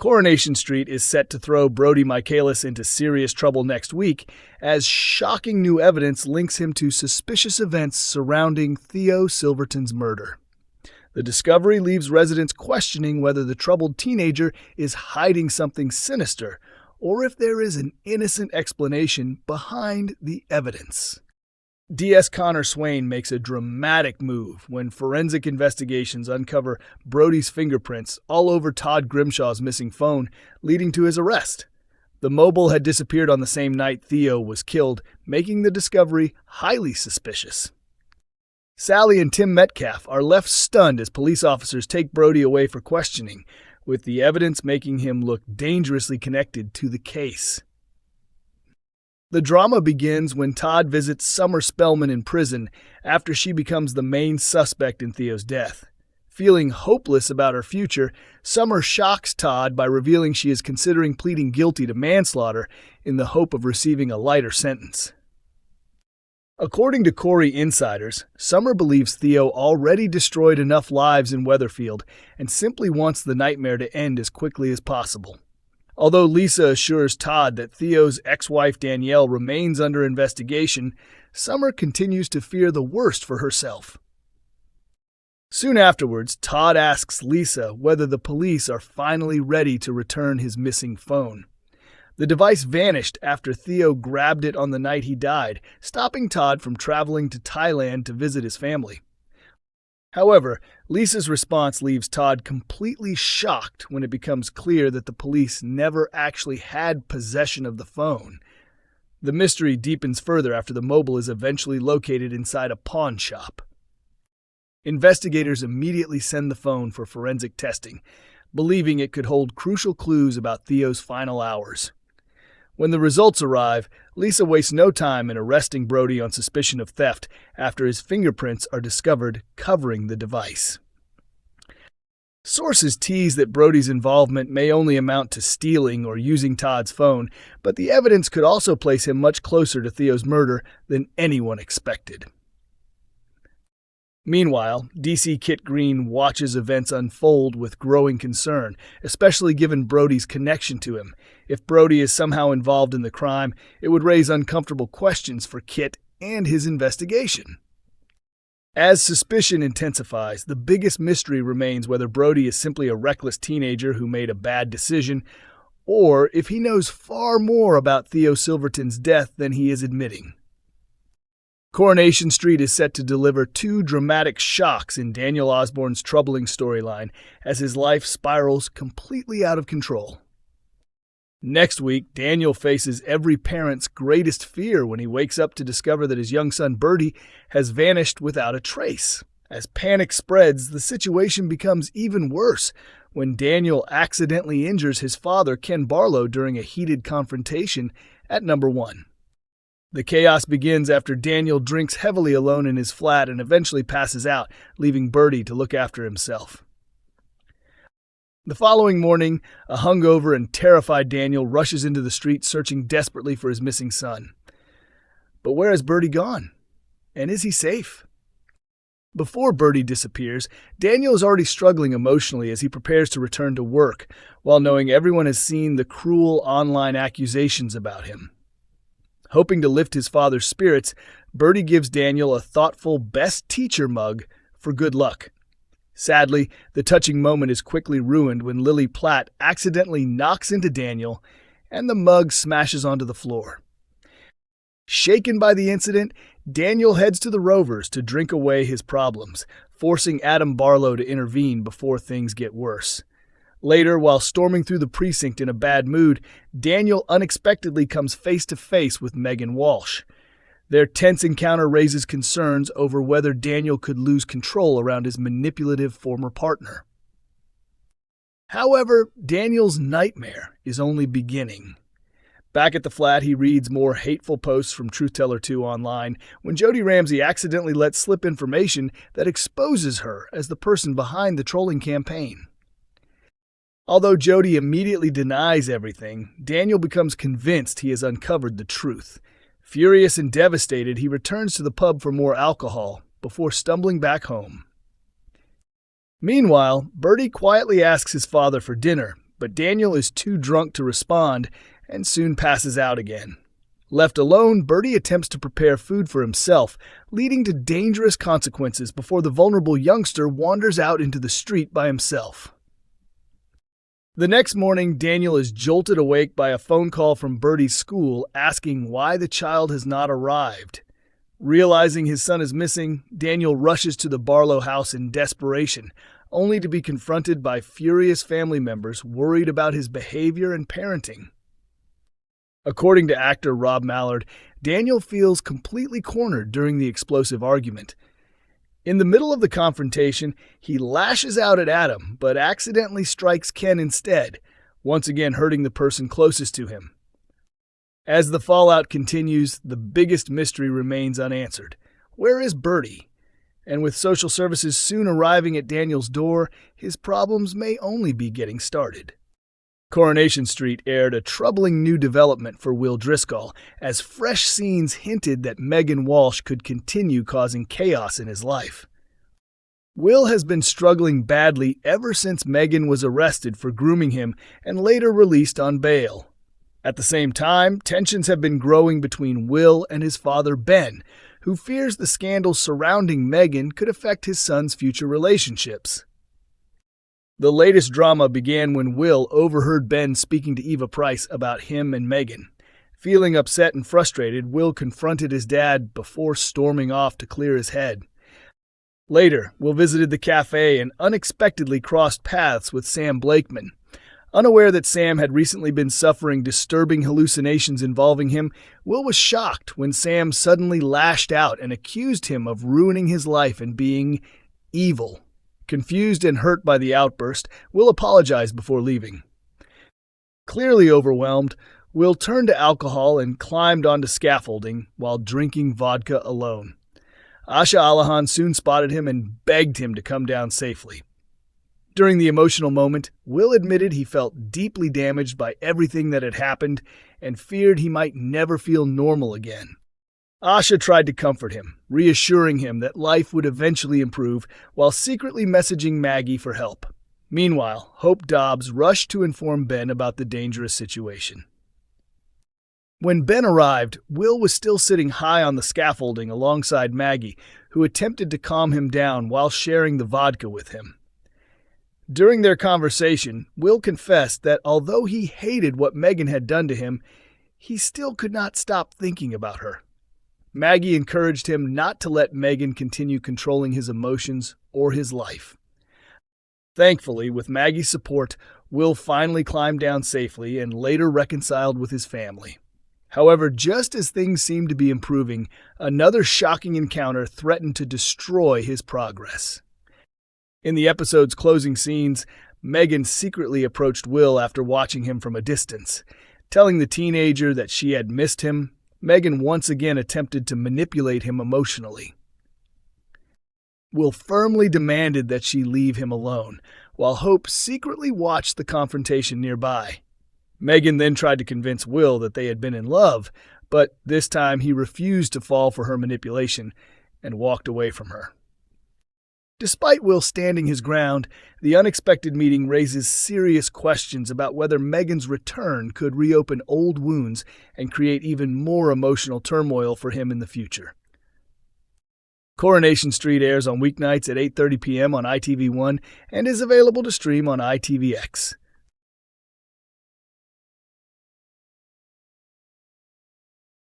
Coronation Street is set to throw Brody Michaelis into serious trouble next week as shocking new evidence links him to suspicious events surrounding Theo Silverton's murder. The discovery leaves residents questioning whether the troubled teenager is hiding something sinister or if there is an innocent explanation behind the evidence. Lisa Connor-Swain makes a dramatic move when forensic investigations uncover Brody's fingerprints all over Todd Grimshaw's missing phone, leading to his arrest. The mobile had disappeared on the same night Theo was killed, making the discovery highly suspicious. Sally and Tim Metcalf are left stunned as police officers take Brody away for questioning, with the evidence making him look dangerously connected to the case. The drama begins when Todd visits Summer Spellman in prison after she becomes the main suspect in Theo's death. Feeling hopeless about her future, Summer shocks Todd by revealing she is considering pleading guilty to manslaughter in the hope of receiving a lighter sentence. According to Corey insiders, Summer believes Theo already destroyed enough lives in Weatherfield and simply wants the nightmare to end as quickly as possible. Although Lisa assures Todd that Theo's ex-wife Danielle remains under investigation, Summer continues to fear the worst for herself. Soon afterwards, Todd asks Lisa whether the police are finally ready to return his missing phone. The device vanished after Theo grabbed it on the night he died, stopping Todd from traveling to Thailand to visit his family. However, Lisa's response leaves Todd completely shocked when it becomes clear that the police never actually had possession of the phone. The mystery deepens further after the mobile is eventually located inside a pawn shop. Investigators immediately send the phone for forensic testing, believing it could hold crucial clues about Theo's final hours. When the results arrive, Lisa wastes no time in arresting Brody on suspicion of theft after his fingerprints are discovered covering the device. Sources tease that Brody's involvement may only amount to stealing or using Todd's phone, but the evidence could also place him much closer to Theo's murder than anyone expected. Meanwhile, DC Kit Green watches events unfold with growing concern, especially given Brody's connection to him. If Brody is somehow involved in the crime, it would raise uncomfortable questions for Kit and his investigation. As suspicion intensifies, the biggest mystery remains whether Brody is simply a reckless teenager who made a bad decision, or if he knows far more about Theo Silverton's death than he is admitting. Coronation Street is set to deliver two dramatic shocks in Daniel Osborne's troubling storyline as his life spirals completely out of control. Next week, Daniel faces every parent's greatest fear when he wakes up to discover that his young son Brody has vanished without a trace. As panic spreads, the situation becomes even worse when Daniel accidentally injures his father, Ken Barlow, during a heated confrontation at number 1. The chaos begins after Daniel drinks heavily alone in his flat and eventually passes out, leaving Brody to look after himself. The following morning, a hungover and terrified Daniel rushes into the street searching desperately for his missing son. But where has Brody gone? And is he safe? Before Brody disappears, Daniel is already struggling emotionally as he prepares to return to work, while knowing everyone has seen the cruel online accusations about him. Hoping to lift his father's spirits, Brody gives Daniel a thoughtful best teacher mug for good luck. Sadly, the touching moment is quickly ruined when Lily Platt accidentally knocks into Daniel and the mug smashes onto the floor. Shaken by the incident, Daniel heads to the Rovers to drink away his problems, forcing Adam Barlow to intervene before things get worse. Later, while storming through the precinct in a bad mood, Daniel unexpectedly comes face-to-face with Megan Walsh. Their tense encounter raises concerns over whether Daniel could lose control around his manipulative former partner. However, Daniel's nightmare is only beginning. Back at the flat, he reads more hateful posts from Truth Teller 2 online when Jody Ramsey accidentally lets slip information that exposes her as the person behind the trolling campaign. Although Jody immediately denies everything, Daniel becomes convinced he has uncovered the truth. Furious and devastated, he returns to the pub for more alcohol before stumbling back home. Meanwhile, Brody quietly asks his father for dinner, but Danielle is too drunk to respond and soon passes out again. Left alone, Brody attempts to prepare food for himself, leading to dangerous consequences before the vulnerable youngster wanders out into the street by himself. The next morning, Danielle is jolted awake by a phone call from Brody's school asking why the child has not arrived. Realizing his son is missing, Danielle rushes to the Barlow house in desperation, only to be confronted by furious family members worried about his behavior and parenting. According to actor Rob Mallard, Danielle feels completely cornered during the explosive argument. In the middle of the confrontation, he lashes out at Adam, but accidentally strikes Ken instead, once again hurting the person closest to him. As the fallout continues, the biggest mystery remains unanswered. Where is Brody? And with social services soon arriving at Danielle's door, his problems may only be getting started. Coronation Street aired a troubling new development for Will Driscoll, as fresh scenes hinted that Megan Walsh could continue causing chaos in his life. Will has been struggling badly ever since Megan was arrested for grooming him and later released on bail. At the same time, tensions have been growing between Will and his father Ben, who fears the scandals surrounding Megan could affect his son's future relationships. The latest drama began when Will overheard Ben speaking to Eva Price about him and Megan. Feeling upset and frustrated, Will confronted his dad before storming off to clear his head. Later, Will visited the cafe and unexpectedly crossed paths with Sam Blakeman. Unaware that Sam had recently been suffering disturbing hallucinations involving him, Will was shocked when Sam suddenly lashed out and accused him of ruining his life and being evil. Confused and hurt by the outburst, Will apologized before leaving. Clearly overwhelmed, Will turned to alcohol and climbed onto scaffolding while drinking vodka alone. Asha Alahan soon spotted him and begged him to come down safely. During the emotional moment, Will admitted he felt deeply damaged by everything that had happened and feared he might never feel normal again. Asha tried to comfort him, reassuring him that life would eventually improve while secretly messaging Maggie for help. Meanwhile, Hope Dobbs rushed to inform Ben about the dangerous situation. When Ben arrived, Will was still sitting high on the scaffolding alongside Maggie, who attempted to calm him down while sharing the vodka with him. During their conversation, Will confessed that although he hated what Megan had done to him, he still could not stop thinking about her. Maggie encouraged him not to let Megan continue controlling his emotions or his life. Thankfully, with Maggie's support, Will finally climbed down safely and later reconciled with his family. However, just as things seemed to be improving, another shocking encounter threatened to destroy his progress. In the episode's closing scenes, Megan secretly approached Will after watching him from a distance. Telling the teenager that she had missed him, Megan once again attempted to manipulate him emotionally. Will firmly demanded that she leave him alone, while Hope secretly watched the confrontation nearby. Megan then tried to convince Will that they had been in love, but this time he refused to fall for her manipulation and walked away from her. Despite Will standing his ground, the unexpected meeting raises serious questions about whether Megan's return could reopen old wounds and create even more emotional turmoil for him in the future. Coronation Street airs on weeknights at 8:30 p.m. on ITV1 and is available to stream on ITVX.